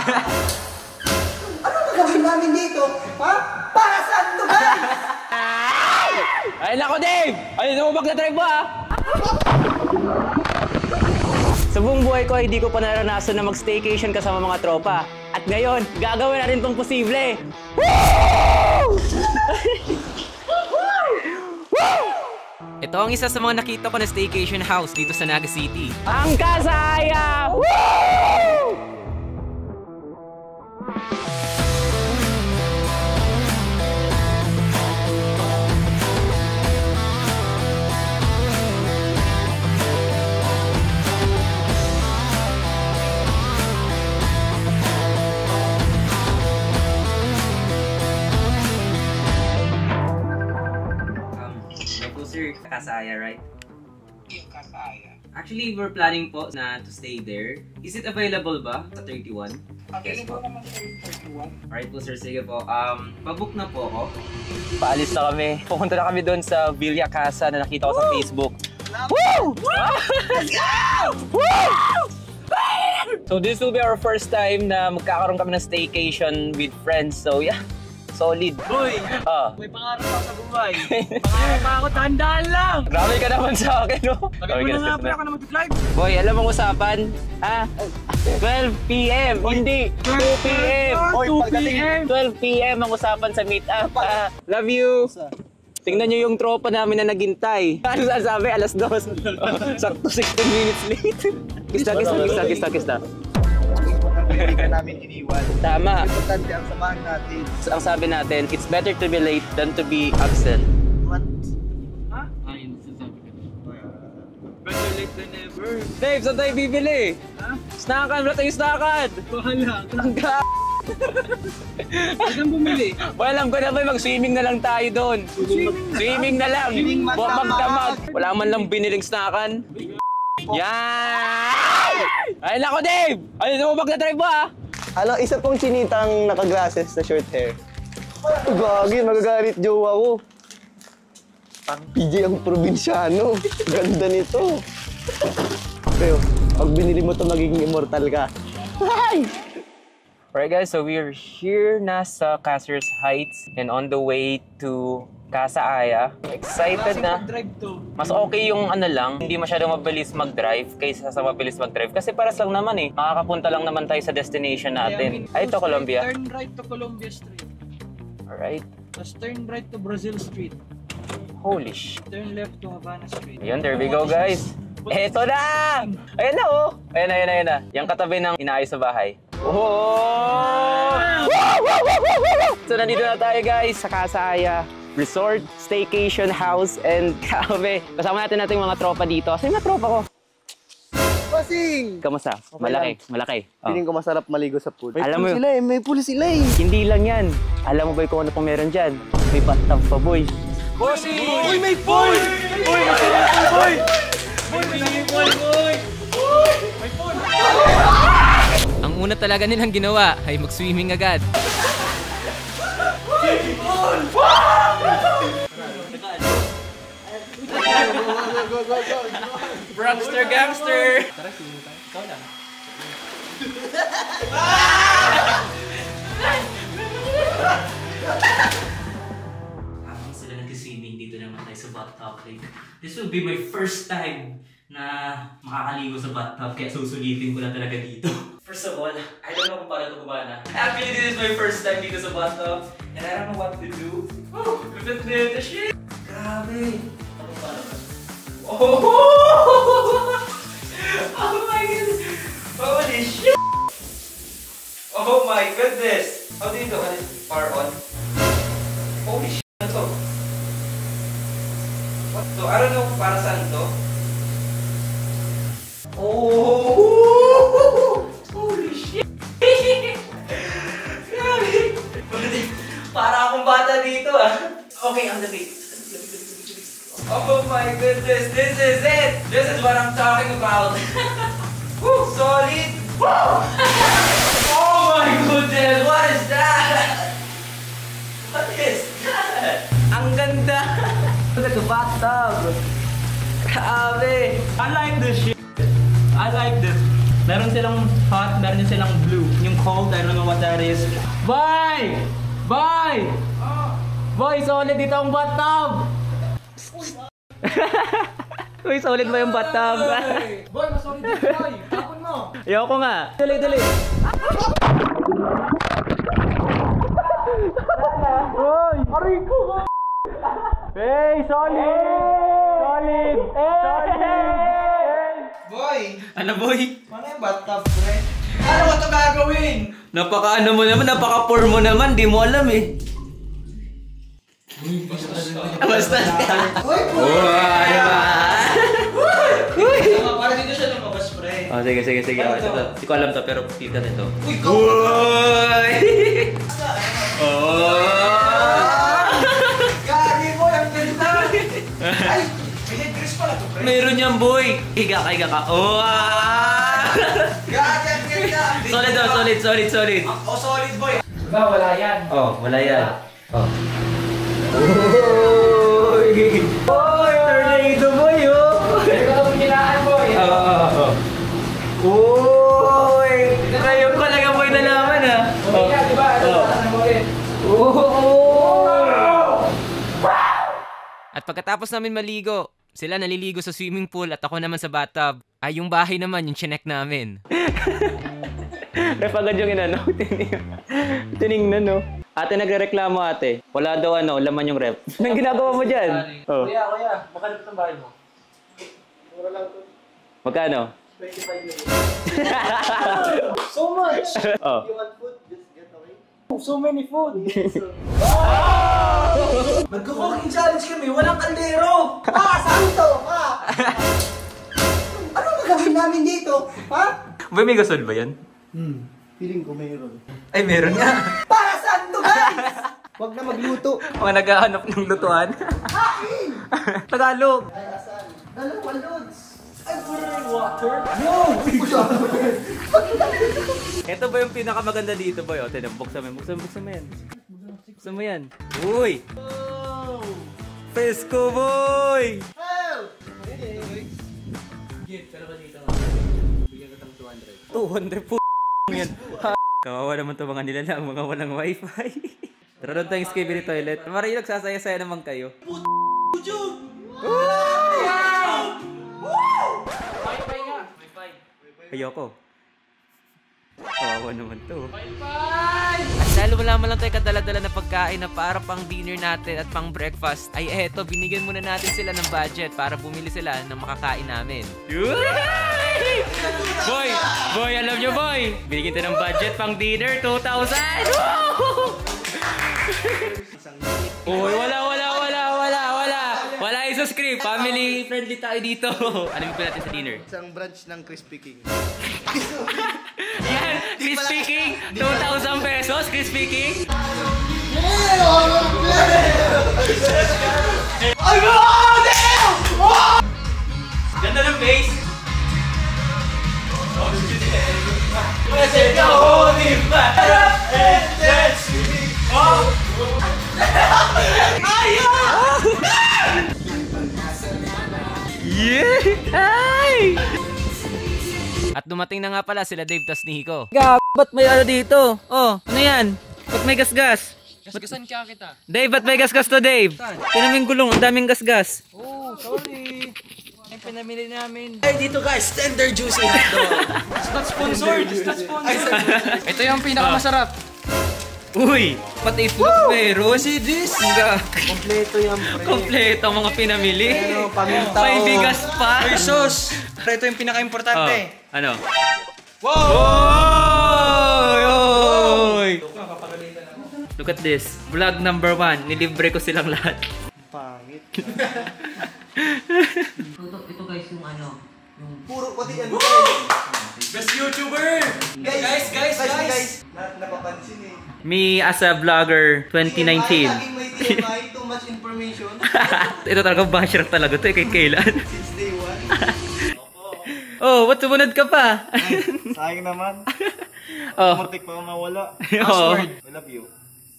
Ano gagawin namin dito? Ha? Para saan to, guys? Ay, nako, Dave! Ayun mo magdadrive mo, ha? Sa buong buhay ko, hindi ko pa naranasan na mag-staycation kasama mga tropa. At ngayon, gagawin natin itong posible! Woo! Ito ang isa sa mga nakita ko na staycation house dito sa Naga City. Ang Casa Aya! Woo! Casa Aya, right? Yung Casa Aya. Actually, we're planning po na to stay there. Is it available ba sa 31? Available naman sa 31. Alright po sir, sige po. Pabook na po ako. Paalis na kami. Pupunta na kami doon sa Villa Casa na nakita ko sa Facebook. Woo! Let's go! Woo! So this will be our first time na magkakaroon kami ng staycation with friends. So yeah. Solid. Boy! May pangarap ako sa buhay. Pangarap ako, tandaan lang! Grabe ka naman sa akin, no? Sabi mo na nga, pala ka na mag-flight. Boy, alam mong usapan? Ha? 12 p.m. Hindi! 2 p.m. 2 p.m. 12 p.m. ang usapan sa meet-up. Love you! Tingnan nyo yung tropa namin na naghintay. Ano sasabi? Alas 2. Sakto 16 minutes late. Kista. Hindi ka namin iniwan. Tama. Importante ang samahan natin. Ang sabi natin, it's better to be late than to be absent. What? Ha? Ayun, sasabi ko. Better late than never. Dave, saan tayo bibili? Ha? Snackan! Wala tayong snackan! Bahala. Ang Saan bumili? Walang ko na ba, mag-swimming na lang tayo doon. Swimming na lang. Magdamag. Wala man lang biniling snackan. Yan! Ay nako, Dave! Ayun mo magdadrive mo, ha? Ano, isa pong chinitang naka-glasses na short hair. Gagi, magagalit jowa ko. Ang PJ ang probinsyano. Ganda nito. Pero, pag binili mo to magiging immortal ka. Hi! Alright guys, so we're here na sa Caceres Heights and on the way to Casa Aya. Excited na. Mas okay yung ano lang, hindi masyadong mabilis mag-drive kaysa sa mabilis mag-drive. Kasi paras lang naman eh. Makakapunta lang naman tayo sa destination natin. Ay, ito Colombia. Turn right to Colombia Street. Alright. Tapos turn right to Brazil Street. Holy sh... Turn left to Havana Street. Ayun, there we go guys. Eto na! Ayan na oh! Ayan na. Yung katabi ng inaayos sa bahay. Oh! So nandito na tayo guys sa Casa Aya Resort, Staycation House, and grabe. Kasama natin mga tropa dito. Kasi mga tropa ko. Pasing! Kamusta? Okay Malaki. Feeling ko masarap maligo sa pool. Alam mo, May pool sila eh. hindi lang yan. Alam mo ba kung ano pang meron dyan? May bathtub pa, boy. Bossy! Uy, may pool! Uy, may pool, boy! Boy, may pool, boy! May pool! Ang una talaga nilang ginawa ay mag-swimming agad. Prankster gangster! Tara, swimming tayo. Ikaw lang. Habang sila nag-swimming, dito naman tayo sa bathtub lake. This will be my first time na makakaligo sa bathtub, kaya susulitin ko na talaga dito. First of all, I don't know kung paano ito gumana. Actually, this is my first time dito sa bathtub, and I don't know what to do. Oh, look at this shit! Grabe! Ano ba? Oh! Oh my goodness! Holy shit! Oh my goodness! How do you do? Power on? Holy shit! Ano to? What to? I don't know para saan to. Oh! Holy shit! Grabe! Para akong bata dito ah. Okay, ang lamig. Oh my goodness, this is it! This is what I'm talking about. Woo! Solid! Woo! Oh my goodness, what is that? What is that? Ang ganda! Look at the bathtub! Grabe! I like this shit. I like this. Meron silang hot, meron din silang blue. Yung cold, I don't know what that is. Boy! Boy! Boy, solid dito ang bathtub! Uy, solid ba yung bathtub? Boy, mas solid dito, boy. Tapon mo. Ayoko nga. Dali. Uy! Aray ko! Hey, solid! Solid! Solid! Boy! Ano, boy? Ano yung bathtub, pre? Ano mo ito gagawin? Napaka-ano mo naman, napaka-poor mo naman, di mo alam eh. Basta ka. Uy, pre! Ano ba? Para dito siya lumabas, pre. Oh, sige. Hindi ko alam to, pero feel ka nito. Uy, go! Uy! Oh! Gagi mo, yung ganda! Ay, may headrest pala to, pre. Meron yan, boy! Higa ka. Oh! Gagi, ang ganda! Solid. Oh, solid, boy. Diba, wala yan. Oh, wala yan. Oh. Oy! Oy, tornado boy, oh! Hindi ko ito pinilaan, boy. Oy! Ngayon ko lang boy nalaman, ah. Okay nga, diba? Ito, ano mo rin. At pagkatapos namin maligo, sila naliligo sa swimming pool at ako naman sa bathtub. Ay, yung bahay naman, yung chinek namin. Ref agad yung inano. Tinignan, no? Ate nagrereklamo, ate. Wala daw laman yung ref. Anong ginagawa mo dyan? Oh. Kuya, magkano itong bahay mo? Mura lang to. Magkano? 25 million. So much! Oh. You want food? Just get away. So many food. Magko-cooking challenge kami, walang kaldero! Santo! Ano magawin namin dito? Ha? Boy, may gasol ba yan? Feeling ko mayroon. Ay, meron nga. Para saan to, guys? Huwag na magluto. Mga naghahanap ng lutuan. Hain! Tagalog. Ay, asan? Dalawang loads. Ay, water? Ito ba yung pinakamaganda dito, boy? O, tinan, buksan mo yan. Buksan mo yan. Uy! Fresco, boy! Help! 200 po yan. Kawawa naman to mga nilalang, mga walang wifi. Tara doon tayong skibidi toilet. Maray nagsasaya-saya naman kayo. Wi-Fi nga. Ayoko. Kawawa naman to. At dahil wala man lang tayo kadala-dala na pagkain na para pang dinner natin at pang breakfast, ay eto, binigyan muna natin sila ng budget para bumili sila ng makakain namin. Boy, alam nyo boy, binigyan tayo ng budget pang dinner, 2,000! Uy, wala yung script, family friendly tayo dito. Ano yung natin sa dinner? Isang branch ng Crispy King. Yan, Crispy King, 2,000 pesos, Crispy King. Ganda ng face! At dumating na nga pala sila Dave tas ni Hiko. Ba't may ano dito? Oh, ano yan? Ba't may gasgas? Gasgasan kaya kita. Dave, ba't may gasgas to, Dave? Tinaming gulong, ang daming gasgas. Oh, sorry. Ang pinamili namin. Ay, dito guys, tender juicy hotdog. Not sponsored. Ito yung pinakamasarap. Uy, pati itlog meron. See this? Kompleto yan, pre. Kompleto ang mga pinamili. Ano, paminta May o- bigas pa. Ay, sus! Pero ito yung pinaka-importante. Ano? Wow! Oy! Look at this. Vlog number 1. Nilibre ko silang lahat. Pangit. Ito guys yung ano. Puro pati yan. Best YouTuber! Guys! Napapansin eh. Me as a vlogger 2019. Laging may TMI, too much information. Ito talaga basher talaga to eh, kailan. Since day one. Oh, ba't sumunod ka pa? Sayang naman. Oh. Mortik pa mawala. Oh. I love you.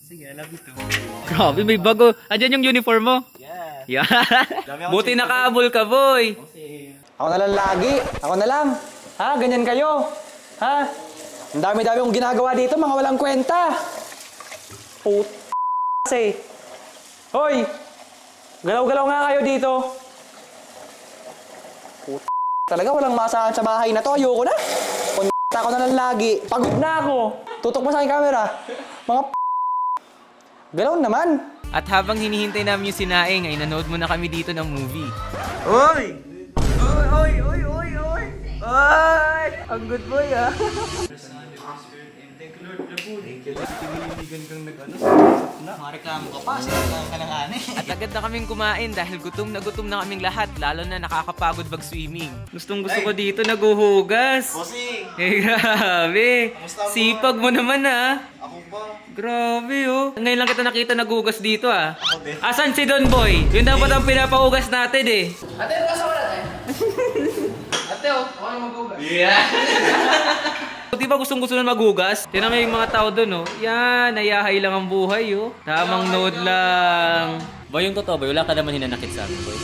Sige, I love you too. Grabe, may bago. Andyan yung uniform mo? Yeah. Yeah. Buti nakaabol ka, boy. Ako na lang lagi. Ako na lang. Ha? Ganyan kayo. Ha? Ang dami-dami kong ginagawa dito, mga walang kwenta. Kasi. Hoy! Galaw-galaw nga kayo dito. Talaga walang masahan sa bahay na to. Ayoko na. Ako na lang lagi. Pagod na ako. Tutok mo sa aking camera. Mga galaw naman. At habang hinihintay namin yung sinaing, ay nanood muna kami dito ng movie. Oy! Oy, oy, oy, oy, oy! Oy! Ang good boy, ah! At agad na kaming kumain dahil gutom na kaming lahat, lalo na nakakapagod mag-swimming. Gustong gusto ko dito naguhugas. Bossing! Eh, grabe. Sipag mo naman, ah. Ako ba? Grabe, oh. Ngayon lang kita nakita nagugas dito, ah. Asan si Don Boy? Yun dapat ang pinapahugas natin, eh. Ate, ano kasama natin? Ate, oh, ako na mag-ugas. Di ba gustong-gusto na magugas? Tinan mo yung mga tao doon, oh. Yan, nayahay lang ang buhay, oh. Tamang node lang. Boy, yung totoo, boy, wala ka naman hinanakit sa amin, boy.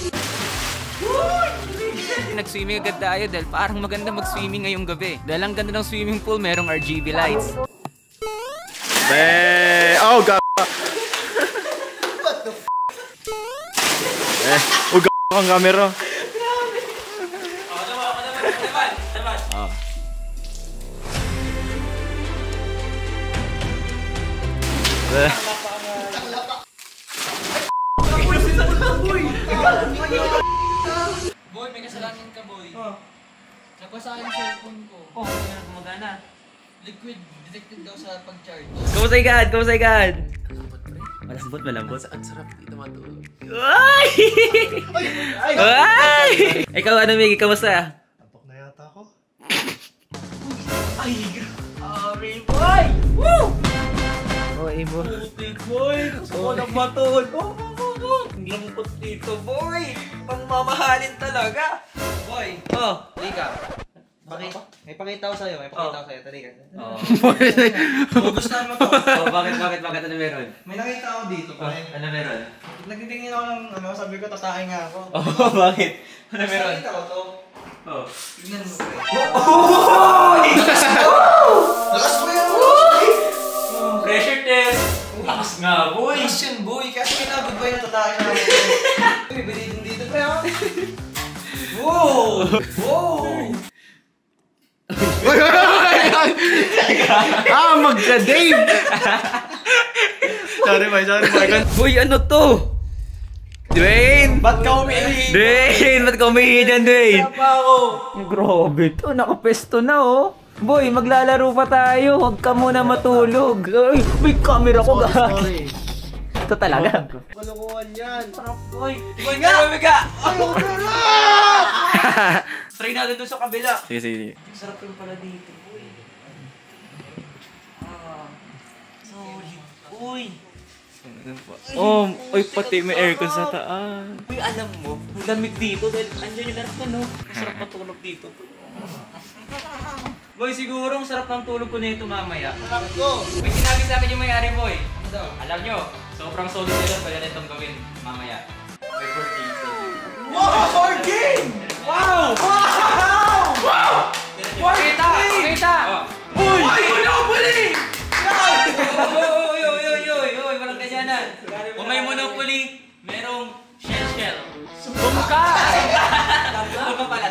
Nag-swimming agad tayo dahil parang maganda mag-swimming ngayong gabi. Dahil ang ganda ng swimming pool, merong RGB lights. Oh, God. Ang camera. Boy, may kasalanan ka, boy. Nagpasa yung cellphone ko. Oh, hindi na gumagana. Liquid detected daw sa pag-charge. Kamusta God? Kamusta God? Malambot, malambot. Ang sarap dito matulog. Ay! Ay! Ikaw, ano, Miggy? Kamusta? Tapok na yata ako. Ay, grabe, boy! Woo! Boy, mo. Putik, boy! Gusto ko na matulog. Ang lambot dito, boy! Pangmamahalin talaga! Boy! Oh. Halika. May pakita ko sa'yo, Halika. Oh. Gugustuhan mo to. Oh, bakit? Ano meron? May nakita ako dito, pare. Ano meron? Nagtitingin ako ng sabi ko, tatakin nga ako. Oh, bakit? Ano meron? Nakita ko to. Oh. Tignan mo, pre. Lakas mo yan, boy! Pressure test. Lakas nga, boy. Lakas yan, boy. Kasi kinagod ba yung tatakin na ako? Uy, bilhin dito, pre, ha? Wow! Wow! Magka-Dave! Sorry, boy. Boy, ano to? Dwayne! Ba't ka umiihi? Dwayne! Ba't ka umihi dyan, Dwayne? Wala pa ako. Grabe to, nakapesto na, oh. Boy, maglalaro pa tayo. Huwag ka muna matulog. Ay, may camera ko, gagi. Ito talaga. Kalokohan yan. Boy, boy nga! Boy nga! Try natin doon sa kabila. Sige. Sarap yung pala dito, boy. Sorry. Uy! Oh, oy, pati may aircon sa taas. Uy, alam mo, ang lamig dito dahil andyan yung larap ko, no? Masarap matulog dito. Boy, siguro ang sarap ng tulog ko nito mamaya. Sarap ko! May sinabi sa akin yung may-ari, boy. Ano daw? Alam nyo, sobrang solid nila pwede na itong gawin mamaya. May birthday. Wow! For game! Wow! Wow! Wow! Kita! Uy! Ay! Wala ko puli! Uy, walang ganyanan. Kung may Monopoly, merong shell. Subong ka!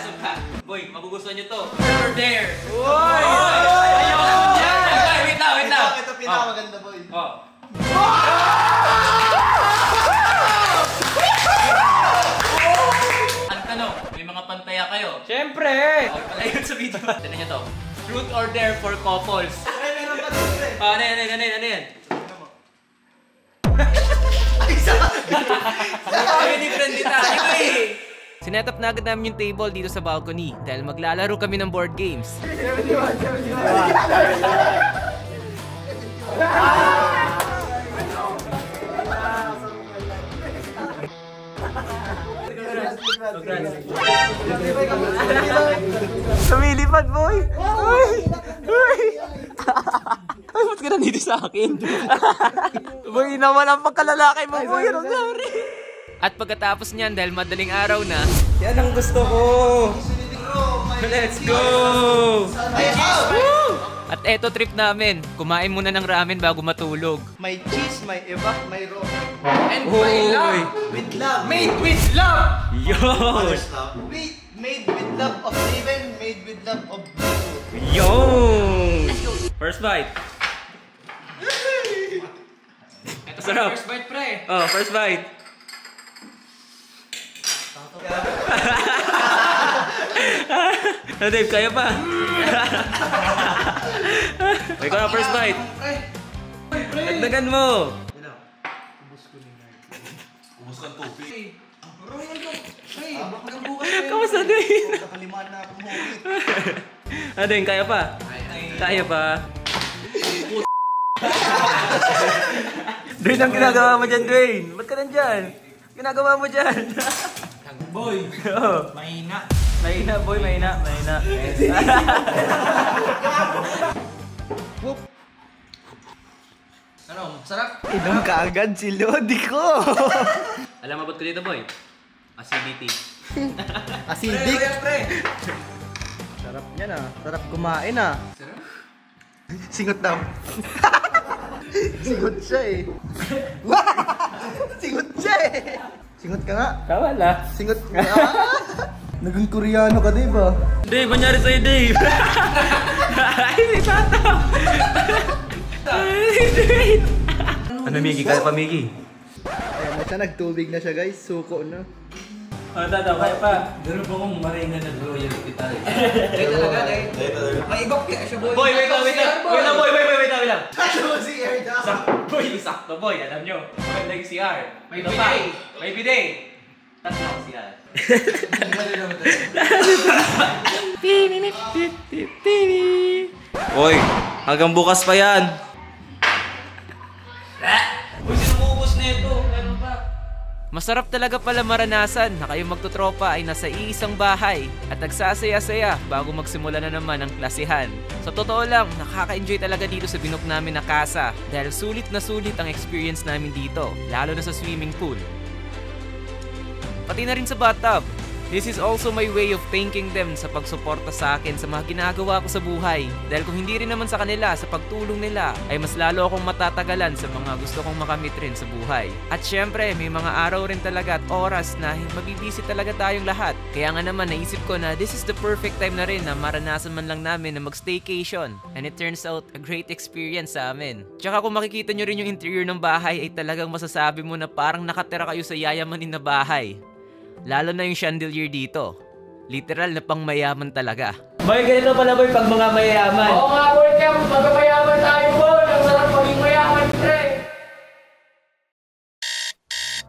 Subka. Boy, magugustuhan nyo to. Over there. Uy! Ayun! Yan! Wait lang. Ito pinakamaganda, boy. Oh. Ang tanong, may mga pantaya kayo? Siyempre! Okay pala yun sa video. Tignan nyo to. Truth or dare for couples. Ay, meron pa dito eh. Ano yan? Family friendly tayo eh! Sinetap na agad namin yung table dito sa balcony dahil maglalaro kami ng board games. Lumilipad, boy! Uy! Ay, ba't ka nandito sa akin? Boy, naman ang pagkalalaki mo, boy! Anong nangyari? At pagkatapos niyan dahil madaling araw na, Yan ang gusto ko! Bro, may Let's go! At eto trip namin, kumain muna ng ramen bago matulog. May cheese, may evap, may raw. And my love. With love. Made with love. Yun! Made with love of Steven, made with love of Blue. Yun! First bite. Ito Sarap. first bite, pre. Oh, first bite. Dave, kaya pa? Ikaw na, first bite. Dagdagan mo. Kamusta din? Nakaliman na ako mo. Dave, kaya pa? Kaya pa? Dwayne, ang ginagawa mo dyan, Dwayne? Ba't ka nandyan? Ginagawa mo dyan? Boy. Oo. Mahina. Mahina, boy, mahina, mahina. Ano, sarap? Inom ka agad si Lodi ko. Alam mo ba't ko dito, boy? Acidity. Acidic. Pre. Sarap yan ah. Sarap kumain ah. Sarap? Singot daw. Singot siya eh. Singot siya eh. Singot ka nga. Kawala. Singot ka nga. Naging Koreano ka, Dave ah. Dave, manyari sa'yo, Dave? Ay, si Tata. Dave. Ano, Miggy? Kaya pa, Miggy? Ayan na siya, nagtubig na siya guys. Suko na. Ano, Tata? Kaya pa? Ganun pa kung maray na nag-royalty tayo. Ay talaga, ay. May ibang kaya siya, boy. Boy, wait lang, wait lang. Wait lang, boy, wait lang. Ano si Air daw? Boy, sakto, boy. Alam nyo. Maganda yung CR. May Ito bidet. pa. May bidet. Tatlo ako CR. Hoy, hanggang bukas pa yan. Uy, sinumubos na ito. Meron pa. Masarap talaga pala maranasan na kayong magtutropa ay nasa iisang bahay at nagsasaya-saya bago magsimula na naman ang klasihan. Sa totoo lang, nakaka-enjoy talaga dito sa binook namin na casa dahil sulit na sulit ang experience namin dito, lalo na sa swimming pool. Pati na rin sa bathtub. This is also my way of thanking them sa pagsuporta sa akin sa mga ginagawa ko sa buhay. Dahil kung hindi rin naman sa kanila, sa pagtulong nila, ay mas lalo akong matatagalan sa mga gusto kong makamit rin sa buhay. At syempre, may mga araw rin talaga at oras na mabibisi talaga tayong lahat. Kaya nga naman, naisip ko na this is the perfect time na rin na maranasan man lang namin na mag-staycation. And it turns out, a great experience sa amin. Tsaka kung makikita nyo rin yung interior ng bahay, ay talagang masasabi mo na parang nakatira kayo sa yayamanin na bahay. Lalo na yung chandelier dito. Literal na pang mayaman talaga. Boy, ganito pala boy pag mga mayaman. Oo nga, boy. Kaya magmayaman tayo, boy. Ang sarap maging mayaman, pre.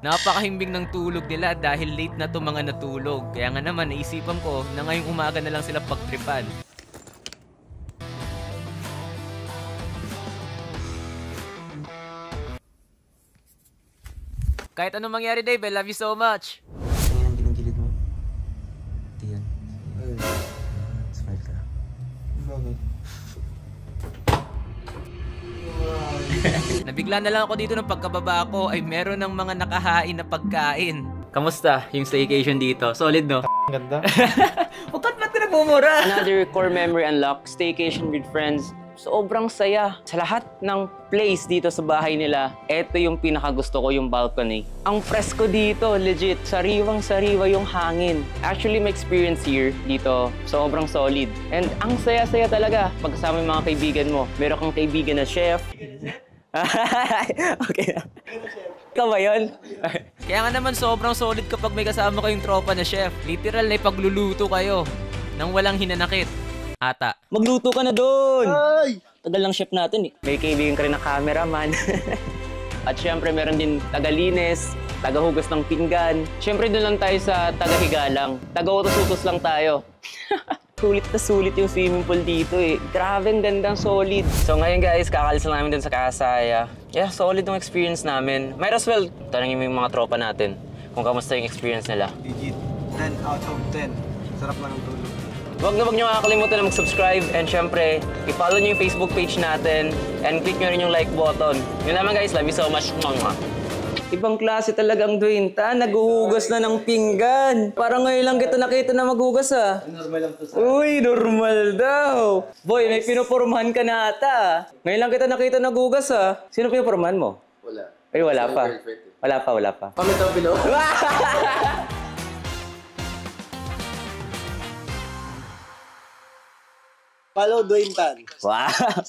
Napakahimbing ng tulog nila dahil late na to mga natulog. Kaya nga naman naisipan ko na ngayong umaga na lang sila pagtripan. Kahit anong mangyari, Dave, I love you so much. Ang gilid mo. Tiyan. Smile ka. Nabigla na lang ako dito ng pagkababa ko ay meron ng mga nakahain na pagkain. Kamusta yung staycation dito? Solid, no? Ganda. Ba't ka nagmumura? Another core memory unlock, staycation with friends. Sobrang saya. Sa lahat ng place dito sa bahay nila, eto yung pinakagusto ko, yung balcony. Ang presko dito, legit. Sariwang-sariwa yung hangin. Actually, my experience here dito, sobrang solid. And ang saya-saya talaga pagkasama yung mga kaibigan mo. Meron kang kaibigan na chef. Okay na. Ikaw ba yun? Kaya nga naman sobrang solid kapag may kasama kayong tropa na chef. Literal na ipagluluto kayo nang walang hinanakit. Ata. Magluto ka na doon! Ay! Tagal lang chef natin eh. May kaibigan ka rin na cameraman. At syempre meron din tagalinis, tagahugas ng pinggan. Syempre doon lang tayo sa tagahigalang. Taga-utos-utos lang tayo. Sulit na sulit yung swimming pool dito eh. Grabe, ang gandang solid. So ngayon guys, kakalis lang namin dun sa Kasaya. Yeah, solid yung experience namin. Might as well, tanongin mo yung mga tropa natin kung kamusta yung experience nila. Legit. 10 out of 10. Sarap lang ang tulog. Huwag niyo makakalimutan na mag-subscribe and syempre, i-follow niyo yung Facebook page natin and click niyo rin yung like button. Yun naman guys, love you so much. Mwah, mwah. Ibang klase talagang Dwayne Tan. Naghuhugas na ng pinggan. Parang ngayon lang kita nakita na maghugas ah. Normal lang to sa... Uy, normal daw. Boy, may pinupormahan ka na ata. Ngayon lang kita nakita naghugas ah. Sino pinupormahan mo? Wala. Ay, wala pa. Wala pa. Comment down below. Follow Dwayne Tan. Wow!